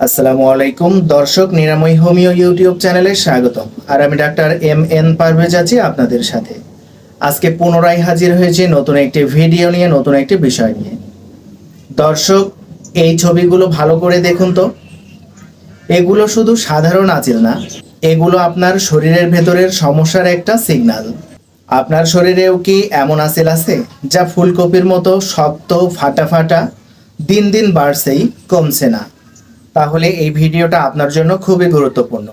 আসসালামু আলাইকুম দর্শক, নিরাময় হোমিও ইউটিউব চ্যানেলে স্বাগতম। আর আমি ডাক্তার MN পারভেজ আছি আপনাদের সাথে। আজকে পুনরায় হাজির হয়েছি নতুন একটি ভিডিও নিয়ে, নতুন একটি বিষয় নিয়ে। দর্শক, এই ছবিগুলো ভালো করে দেখুন তো। এগুলো শুধু সাধারণ আঁচিল না, এগুলো আপনার শরীরের ভেতরের সমস্যার একটা সিগন্যাল। আপনার শরীরেও কি এমন আঁচিল আছে যা ফুলকপির মতো শক্ত, ফাটা ফাটা, দিন দিন বাড়ছেই, কমছে না? তাহলে এই ভিডিওটা আপনার জন্য খুবই গুরুত্বপূর্ণ,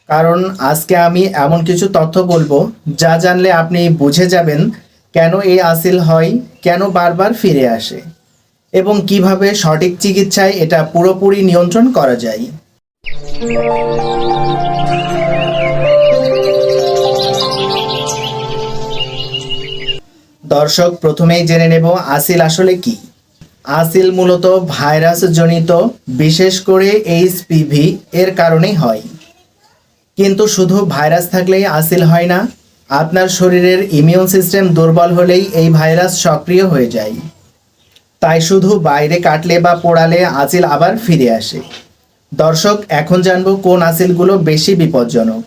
কারণ আজকে আমি এমন কিছু তথ্য বলবো যা জানলে আপনি বুঝে যাবেন কেন এই আঁচিল হয়, কেন বারবার ফিরে আসে, এবং কিভাবে সঠিক চিকিৎসায় এটা পুরোপুরি নিয়ন্ত্রণ করা যায়। দর্শক, প্রথমেই জেনে নেব আঁচিল আসলে কি। আঁচিল মূলত ভাইরাস জনিত, বিশেষ করে HPV এর কারণেই হয়। কিন্তু শুধু ভাইরাস থাকলেই আঁচিল হয় না, আপনার শরীরের ইমিউন সিস্টেম দুর্বল হলেই এই ভাইরাস সক্রিয় হয়ে যায়। তাই শুধু বাইরে কাটলে বা পোড়ালে আঁচিল আবার ফিরে আসে। দর্শক, এখন জানবো কোন আঁচিলগুলো বেশি বিপজ্জনক।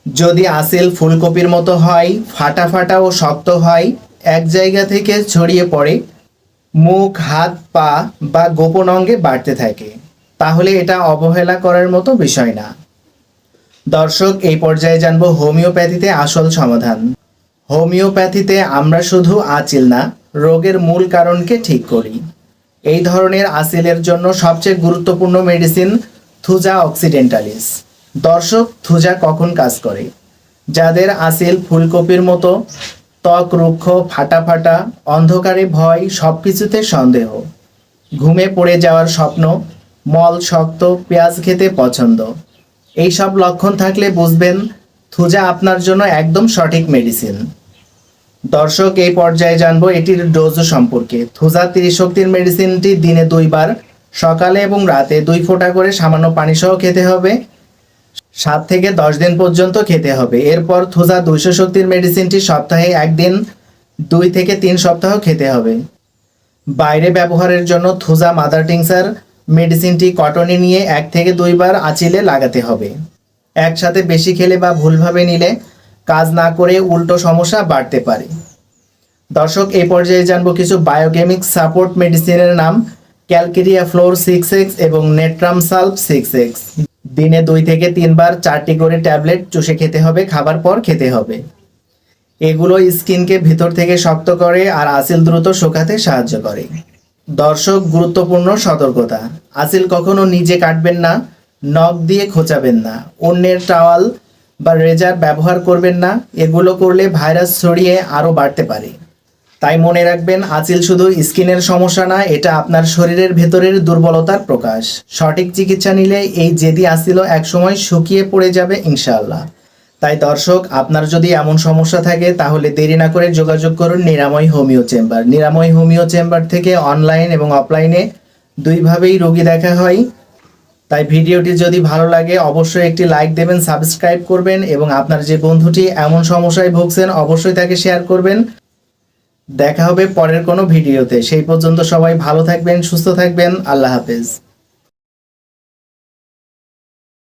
যদি আঁচিল ফুলকপির মতো হয়, ফাটা ফাটা ও শক্ত হয়, এক জায়গা থেকে ছড়িয়ে পড়ে, মুখ, হাত, পা বা গোপন অঙ্গে বাড়তে থাকে, তাহলে এটা অবহেলা করার মতো বিষয় না। দর্শক, এই পর্যায়ে জানবো হোমিওপ্যাথিতে আসল সমাধান। হোমিওপ্যাথিতে আমরা শুধু আঁচিল না, রোগের মূল কারণকে ঠিক করি। এই ধরনের আঁচিলের জন্য সবচেয়ে গুরুত্বপূর্ণ মেডিসিন থুজা অক্সিডেন্টালিস। দর্শক, থুজা কখন কাজ করে? যাদের আঁচিল ফুলকপির মতো, ত্বক রুক্ষ, ফাটা ফাটা, অন্ধকারে ভয়, সব কিছুতে সন্দেহ, ঘুমে পড়ে যাওয়ার স্বপ্ন, মল শক্ত, পেঁয়াজ খেতে পছন্দ, এই সব লক্ষণ থাকলে বুঝবেন থুজা আপনার জন্য একদম সঠিক মেডিসিন। দর্শক, এই পর্যায়ে জানবো এটির ডোজ সম্পর্কে। থুজা 30 শক্তির মেডিসিনটি দিনে 2 বার, সকালে এবং রাতে 2 ফোঁটা করে সামান্য পানি সহ খেতে হবে। 7 থেকে 10 দিন পর্যন্ত খেতে হবে। এরপর থুজা 200 শক্তির মেডিসিনটি সপ্তাহে 1 দিন, 2 থেকে 3 সপ্তাহ খেতে হবে। বাইরে ব্যবহারের জন্য থুজা মাদার টিংচার মেডিসিনটি কটনে নিয়ে 1 থেকে 2 বার আঁচিলে লাগাতে হবে। একসাথে বেশি খেলে বা ভুলভাবে নিলে কাজ না করে উল্টো সমস্যা বাড়তে পারে। দর্শক, এই পর্যায়ে জানবো কিছু বায়োকেমিক সাপোর্ট মেডিসিনের নাম। ক্যালকেরিয়া ফ্লোর 6x এবং নেট্রাম সালফ 6x। দিনে 2 থেকে 3 বার 4টি করে ট্যাবলেট চুষে খেতে হবে, খাবার পর খেতে হবে। এগুলো স্কিনকে ভিতর থেকে শক্ত করে আর আঁচিল দ্রুত শুকাতে সাহায্য করে। দর্শক, গুরুত্বপূর্ণ সতর্কতা। আঁচিল কখনো নিজে কাটবেন না, নখ দিয়ে খোঁচাবেন না, অন্যের টাওয়াল বা রেজার ব্যবহার করবেন না। এগুলো করলে ভাইরাস ছড়িয়ে আরও বাড়তে পারে। তাই মনে রাখবেন, আঁচিল শুধু স্কিনের সমস্যা না, এটা আপনার শরীরের ভেতরের দুর্বলতার প্রকাশ। সঠিক চিকিৎসা নিলে এই জেদি আঁচিলও একসময় শুকিয়ে পড়ে যাবে ইনশাআল্লাহ। তাই দর্শক, আপনার যদি এমন সমস্যা থাকে তাহলে দেরি না করে যোগাযোগ করুন নিরাময় হোমিও চেম্বার। নিরাময় হোমিও চেম্বার থেকে অনলাইন এবং অফলাইনে দুইভাবেই রোগী দেখা হয়। তাই ভিডিওটি যদি ভালো লাগে অবশ্যই একটি লাইক দেবেন, সাবস্ক্রাইব করবেন এবং আপনার যে বন্ধুটি এমন সমস্যায় ভুগছেন অবশ্যই তাকে শেয়ার করবেন। দেখা হবে পরের কোনো ভিডিওতে। সেই পর্যন্ত সবাই ভালো থাকবেন, সুস্থ থাকবেন। আল্লাহ হাফেজ।